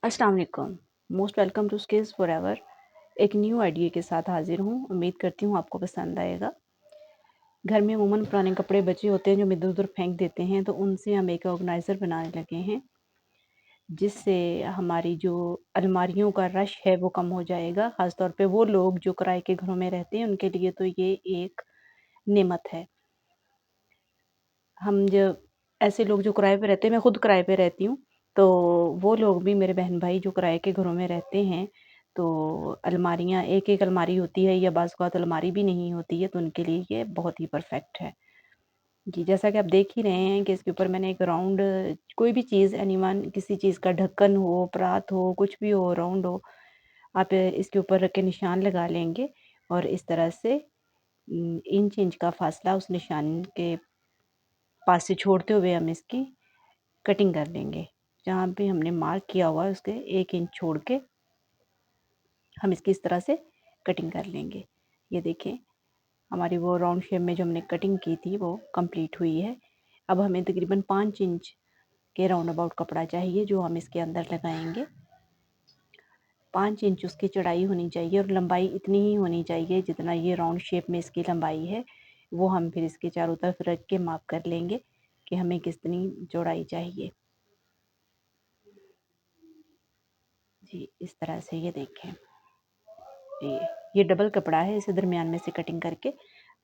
अस्सलाम वालेकुम। Most welcome to skills forever. एक न्यू आइडिया के साथ हाजिर हूँ। उम्मीद करती हूँ आपको पसंद आएगा। घर में अमूमन पुराने कपड़े बचे होते हैं जो हम इधर-उधर फेंक देते हैं, तो उनसे हम एक ऑर्गेनाइज़र बनाने लगे हैं, जिससे हमारी जो अलमारियों का रश है वो कम हो जाएगा। ख़ास तौर पे वो लोग जो किराए के घरों में रहते हैं उनके लिए तो ये एक नेमत है। हम जब ऐसे लोग जो किराए पे रहते हैं, मैं खुद किराए पे रहती हूँ, तो वो लोग भी मेरे बहन-भाई जो किराए के घरों में रहते हैं, तो अलमारियाँ एक-एक अलमारी होती है या बाज़-औक़ात अलमारी भी नहीं होती है, तो उनके लिए ये बहुत ही परफ़ेक्ट है। जी, जैसा कि आप देख ही रहे हैं कि इसके ऊपर मैंने एक राउंड कोई भी चीज़ एनीवन किसी चीज़ का ढक्कन हो, परात हो, कुछ भी हो, राउंड हो, आप इसके ऊपर रख के निशान लगा लेंगे और इस तरह से इंच-इंच का फ़ासला उस निशान के पास से छोड़ते हुए हम इसकी कटिंग कर लेंगे। जहाँ पे हमने मार्क किया हुआ है उसके 1 इंच छोड़ के हम इसकी इस तरह से कटिंग कर लेंगे। ये देखें, हमारी वो राउंड शेप में जो हमने कटिंग की थी वो कंप्लीट हुई है। अब हमें तकरीबन 5 इंच के राउंड अबाउट कपड़ा चाहिए जो हम इसके अंदर लगाएँगे। 5 इंच उसकी चौड़ाई होनी चाहिए और लंबाई इतनी ही होनी चाहिए जितना ये राउंड शेप में इसकी लंबाई है। वो हम फिर इसके चारों तरफ रख के माप कर लेंगे कि हमें कितनी चौड़ाई चाहिए। जी, इस तरह से ये देखें। ये डबल कपड़ा है, इसे दरमियान में से कटिंग करके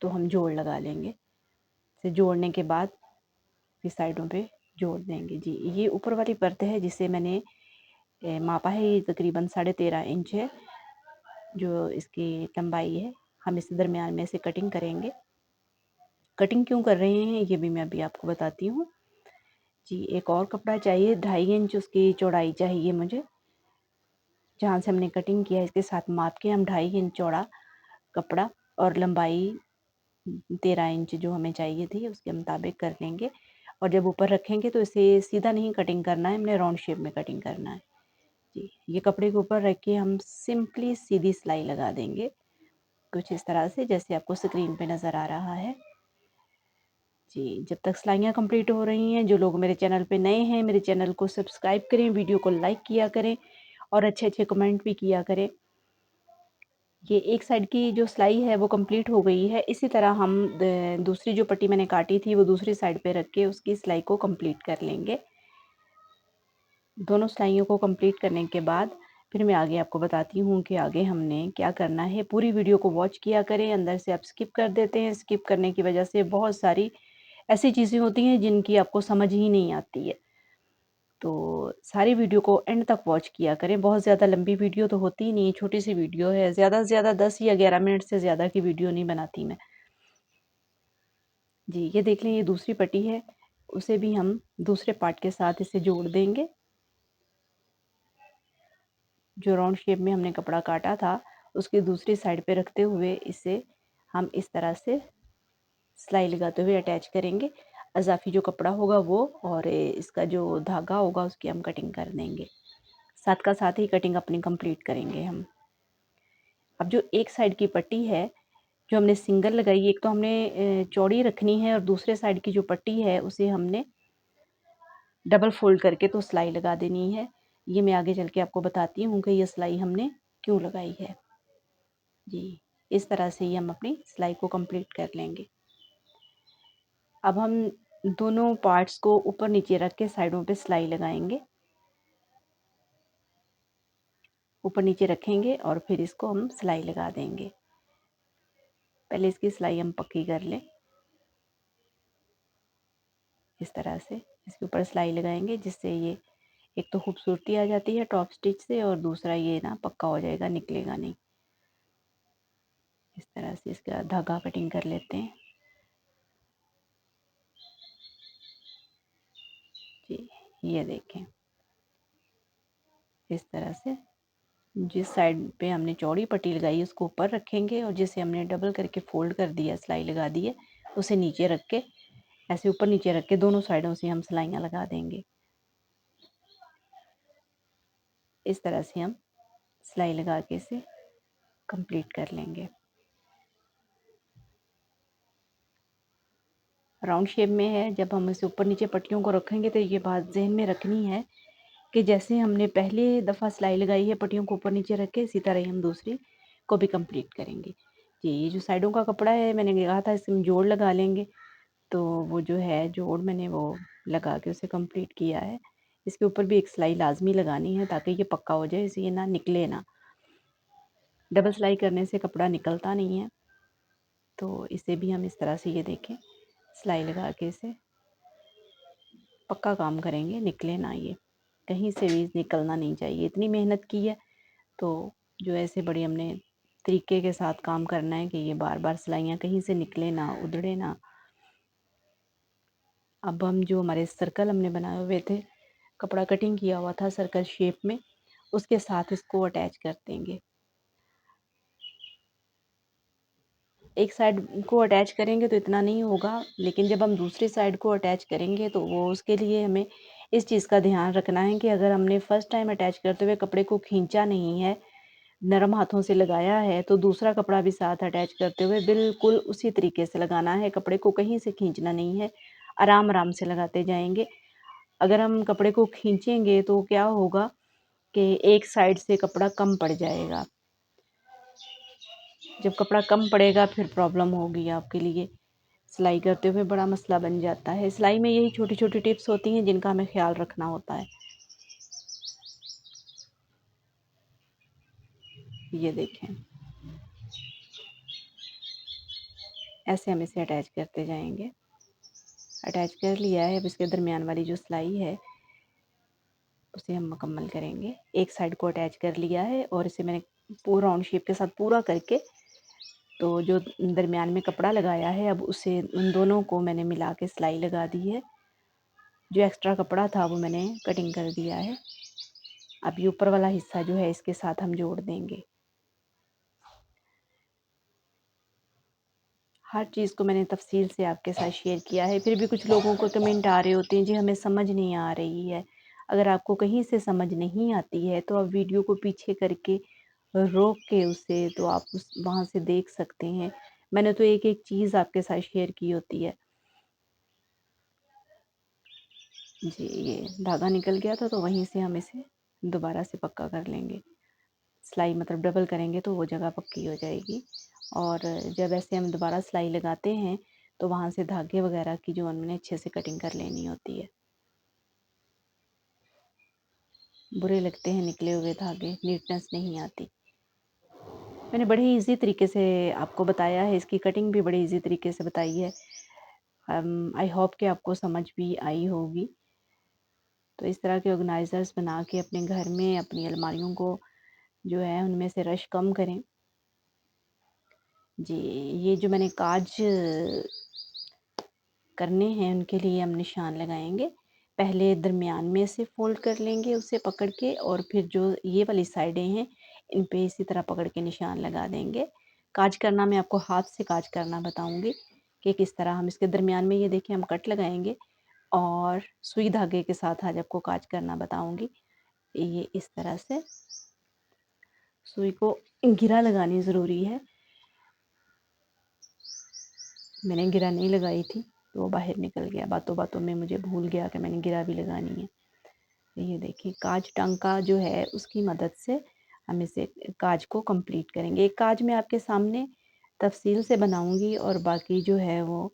तो हम जोड़ लगा लेंगे। इसे जोड़ने के बाद फिर साइडों पे जोड़ देंगे। जी, ये ऊपर वाली परत है जिसे मैंने मापा है, ये तकरीबन 13.5 इंच है जो इसकी लंबाई है। हम इसे दरमियान में से कटिंग करेंगे। कटिंग क्यों कर रहे हैं ये भी मैं अभी आपको बताती हूँ। जी, एक और कपड़ा चाहिए, 2.5 इंच उसकी चौड़ाई चाहिए मुझे। जहाँ से हमने कटिंग किया इसके साथ माप के हम 2.5 इंच चौड़ा कपड़ा और लंबाई 13 इंच जो हमें चाहिए थी उसके मुताबिक कर लेंगे और जब ऊपर रखेंगे तो इसे सीधा नहीं कटिंग करना है, हमने राउंड शेप में कटिंग करना है। जी, ये कपड़े के ऊपर रख के हम सिंपली सीधी सिलाई लगा देंगे, कुछ इस तरह से जैसे आपको स्क्रीन पे नज़र आ रहा है। जी, जब तक सिलाइयाँ कंप्लीट हो रही हैं, जो लोग मेरे चैनल पे नए हैं, मेरे चैनल को सब्सक्राइब करें, वीडियो को लाइक किया करें और अच्छे-अच्छे कमेंट भी किया करें। ये एक साइड की जो सिलाई है वो कंप्लीट हो गई है। इसी तरह हम दूसरी जो पट्टी मैंने काटी थी वो दूसरी साइड पे रख के उसकी सिलाई को कंप्लीट कर लेंगे। दोनों सिलाइयों को कंप्लीट करने के बाद फिर मैं आगे आपको बताती हूँ कि आगे हमने क्या करना है। पूरी वीडियो को वॉच किया करें, अंदर से आप स्किप कर देते हैं। स्किप करने की वजह से बहुत सारी ऐसी चीज़ें होती हैं जिनकी आपको समझ ही नहीं आती है। तो सारी वीडियो को एंड तक वॉच किया करें। बहुत ज़्यादा लंबी वीडियो तो होती ही नहीं, छोटी-सी वीडियो है। ज़्यादा से ज़्यादा 10 या 11 मिनट से ज़्यादा की वीडियो नहीं बनाती मैं। जी, ये देख लें, ये दूसरी पट्टी है, उसे भी हम दूसरे पार्ट के साथ इसे जोड़ देंगे। जो राउंड शेप में हमने कपड़ा काटा था, उसकी दूसरी साइड पे रखते हुए इसे हम इस तरह से सिलाई लगाते हुए अटैच करेंगे। अज़ाफ़ी जो कपड़ा होगा वो और इसका जो धागा होगा उसकी हम कटिंग कर देंगे। साथ का साथ ही कटिंग अपनी कंप्लीट करेंगे हम। अब जो एक साइड की पट्टी है, जो हमने सिंगल लगाई, एक तो हमने चौड़ी रखनी है और दूसरे साइड की जो पट्टी है उसे हमने डबल फ़ोल्ड करके तो सिलाई लगा देनी है। ये मैं आगे चल के आपको बताती हूँ कि ये सिलाई हमने क्यों लगाई है। जी, इस तरह से ही हम अपनी सिलाई को कंप्लीट कर लेंगे। अब हम दोनों पार्ट्स को ऊपर-नीचे रख के साइडों पे सिलाई लगाएँगे। ऊपर-नीचे रखेंगे और फिर इसको हम सिलाई लगा देंगे। पहले इसकी सिलाई हम पक्की कर लें। इस तरह से इसके ऊपर सिलाई लगाएँगे जिससे ये एक तो खूबसूरती आ जाती है टॉप स्टिच से और दूसरा ये ना पक्का हो जाएगा, निकलेगा नहीं। इस तरह से इसका धागा कटिंग कर लेते हैं। जी, ये देखें, इस तरह से जिस साइड पे हमने चौड़ी पट्टी लगाई उसको ऊपर रखेंगे और जिसे हमने डबल करके फ़ोल्ड कर दिया, सिलाई लगा दी है, उसे नीचे रख के ऐसे ऊपर-नीचे रख के दोनों साइडों से हम सिलाइयाँ लगा देंगे। इस तरह से हम सिलाई लगा के इसे कंप्लीट कर लेंगे। राउंड शेप में है, जब हम इसे ऊपर-नीचे पट्टियों को रखेंगे तो ये बात ज़हन में रखनी है कि जैसे हमने पहले दफ़ा सिलाई लगाई है पट्टियों को ऊपर नीचे रख के, इसी तरह ही हम दूसरी को भी कंप्लीट करेंगे। जी, ये जो साइडों का कपड़ा है मैंने कहा था इसमें जोड़ लगा लेंगे, तो वो जो है जोड़ मैंने वो लगा के उसे कंप्लीट किया है। इसके ऊपर भी एक सिलाई लाज़मी लगानी है ताकि ये पक्का हो जाए, इसे ये ना निकले ना। डबल सिलाई करने से कपड़ा निकलता नहीं है, तो इसे भी हम इस तरह से ये देखें सिलाई लगा के इसे पक्का काम करेंगे, निकले ना ये, कहीं से भी निकलना नहीं चाहिए। इतनी मेहनत की है तो जो ऐसे बड़े हमने तरीके के साथ काम करना है कि ये बार-बार सिलाइयाँ कहीं से निकले ना, उधड़े ना। अब हम जो हमारे सर्कल हमने बनाए हुए थे, कपड़ा कटिंग किया हुआ था सर्कल शेप में, उसके साथ इसको अटैच कर देंगे। एक साइड को अटैच करेंगे तो इतना नहीं होगा, लेकिन जब हम दूसरी साइड को अटैच करेंगे तो वो उसके लिए हमें इस चीज़ का ध्यान रखना है कि अगर हमने फर्स्ट टाइम अटैच करते हुए कपड़े को खींचा नहीं है, नरम हाथों से लगाया है, तो दूसरा कपड़ा भी साथ अटैच करते हुए बिल्कुल उसी तरीके से लगाना है, कपड़े को कहीं से खींचना नहीं है, आराम-आराम से लगाते जाएँगे। अगर हम कपड़े को खींचेंगे तो क्या होगा कि एक साइड से कपड़ा कम पड़ जाएगा। जब कपड़ा कम पड़ेगा फिर प्रॉब्लम होगी आपके लिए। सिलाई करते हुए बड़ा मसला बन जाता है। सिलाई में यही छोटी-छोटी टिप्स होती हैं जिनका हमें ख़्याल रखना होता है। ये देखें, ऐसे हम इसे अटैच करते जाएँगे। अटैच कर लिया है, अब इसके दरमियान वाली जो सिलाई है उसे हम मुकम्मल करेंगे। एक साइड को अटैच कर लिया है और इसे मैंने पूरा राउंड शेप के साथ पूरा करके तो जो दरमियान में कपड़ा लगाया है अब उसे उन दोनों को मैंने मिला के सिलाई लगा दी है। जो एक्स्ट्रा कपड़ा था वो मैंने कटिंग कर दिया है। अब ये ऊपर वाला हिस्सा जो है इसके साथ हम जोड़ देंगे। हर चीज़ को मैंने तफ़सील से आपके साथ शेयर किया है, फिर भी कुछ लोगों को कमेंट आ रहे होते हैं जी हमें समझ नहीं आ रही है। अगर आपको कहीं से समझ नहीं आती है तो आप वीडियो को पीछे करके रोक के उसे तो आप उस वहाँ से देख सकते हैं। मैंने तो एक-एक चीज़ आपके साथ शेयर की होती है। जी, ये धागा निकल गया था तो वहीं से हम इसे दोबारा से पक्का कर लेंगे। सिलाई मतलब डबल करेंगे तो वो जगह पक्की हो जाएगी और जब ऐसे हम दोबारा सिलाई लगाते हैं तो वहाँ से धागे वगैरह की जो हमने अच्छे से कटिंग कर लेनी होती है। बुरे लगते हैं निकले हुए धागे, नीटनेस नहीं आती। मैंने बड़े ईज़ी तरीके से आपको बताया है, इसकी कटिंग भी बड़े ईज़ी तरीके से बताई है। आई होप कि आपको समझ भी आई होगी। तो इस तरह के ऑर्गेनाइज़र्स बना के अपने घर में अपनी अलमारियों को जो है उनमें से रश कम करें। जी, ये जो मैंने काज करने हैं उनके लिए हम निशान लगाएँगे। पहले दरमियान में से फ़ोल्ड कर लेंगे उसे पकड़ के और फिर जो ये वाली साइडें हैं, इन पे इसी तरह पकड़ के निशान लगा देंगे। काज करना मैं आपको हाथ से काज करना बताऊँगी कि किस तरह हम इसके दरमियान में ये देखिए हम कट लगाएँगे और सुई धागे के साथ आज आपको काज करना बताऊँगी। ये इस तरह से सुई को घेरा लगानी ज़रूरी है। मैंने गिरा नहीं लगाई थी तो वो बाहर निकल गया, बातों-बातों में मुझे भूल गया कि मैंने गिरा भी लगानी है। ये देखिए काज टांका जो है उसकी मदद से हम इसे काज को कंप्लीट करेंगे। एक काज मैं आपके सामने तफ़सील से बनाऊँगी और बाकी जो है वो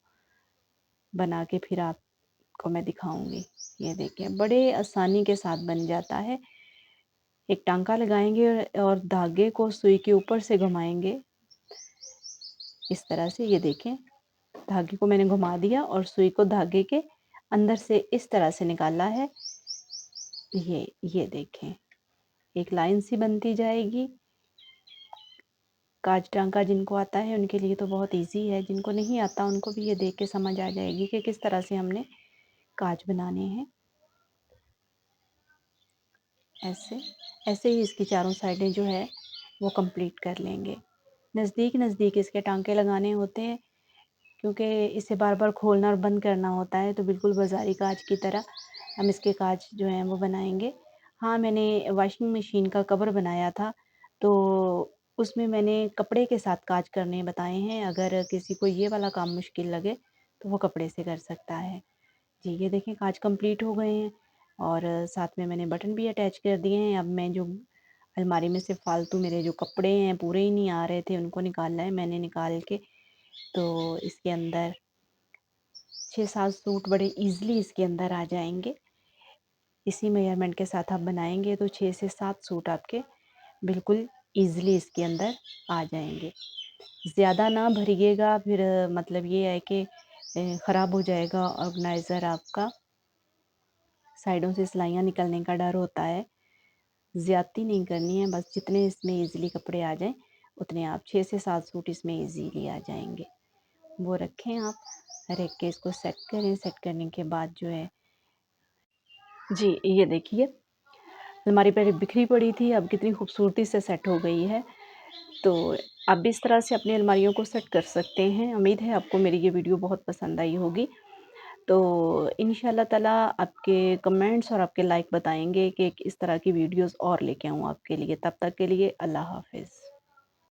बना के फिर आपको मैं दिखाऊँगी। ये देखिए बड़े आसानी के साथ बन जाता है। एक टांका लगाएँगे और धागे को सुई के ऊपर से घुमाएँगे इस तरह से, ये देखें धागे को मैंने घुमा दिया और सुई को धागे के अंदर से इस तरह से निकाला है। ये देखें एक लाइन सी बनती जाएगी। काज टांका जिनको आता है उनके लिए तो बहुत इजी है, जिनको नहीं आता उनको भी ये देख के समझ आ जाएगी कि किस तरह से हमने काज बनाने हैं। ऐसे ऐसे ही इसकी चारों साइडें जो है वो कंप्लीट कर लेंगे। नज़दीक नज़दीक इसके टांके लगाने होते हैं क्योंकि इसे बार बार खोलना और बंद करना होता है, तो बिल्कुल बाज़ारी काज की तरह हम इसके काज जो हैं वो बनाएंगे। हाँ, मैंने वॉशिंग मशीन का कवर बनाया था तो उसमें मैंने कपड़े के साथ काज करने बताए हैं। अगर किसी को ये वाला काम मुश्किल लगे तो वो कपड़े से कर सकता है। जी, ये देखें काज कंप्लीट हो गए हैं। और साथ में मैंने बटन भी अटैच कर दिए हैं। अब मैं जो अलमारी में से फालतू मेरे जो कपड़े हैं पूरे ही नहीं आ रहे थे, उनको निकालना है मैंने निकाल के। तो इसके अंदर 6-7 सूट बड़े ईज़िली इसके अंदर आ जाएँगे। इसी मेजरमेंट के साथ आप बनाएँगे तो 6 से 7 सूट आपके बिल्कुल ईज़िली इसके अंदर आ जाएँगे। ज़्यादा ना भरिएगा, फिर मतलब ये है कि ख़राब हो जाएगा ऑर्गेनाइज़र आपका, साइडों से सिलाइयाँ निकलने का डर होता है। ज़्यादती नहीं करनी है, बस जितने इसमें ईज़िली कपड़े आ जाएँ, उतने आप 6 से 7 सूट इसमें ईज़िली आ जाएँगे। वो रखें आप, रख के इसको सेट करें। सेट करने के बाद जो है जी, ये देखिए अलमारी पहले बिखरी पड़ी थी, अब कितनी खूबसूरती से सेट हो गई है। तो आप भी इस तरह से अपनी अलमारियों को सेट कर सकते हैं। उम्मीद है आपको मेरी ये वीडियो बहुत पसंद आई होगी। तो इंशाल्लाह ताला आपके कमेंट्स और आपके लाइक बताएँगे कि इस तरह की वीडियोज़ और लेके आऊँ आपके लिए। तब तक के लिए अल्लाह हाफ़िज़।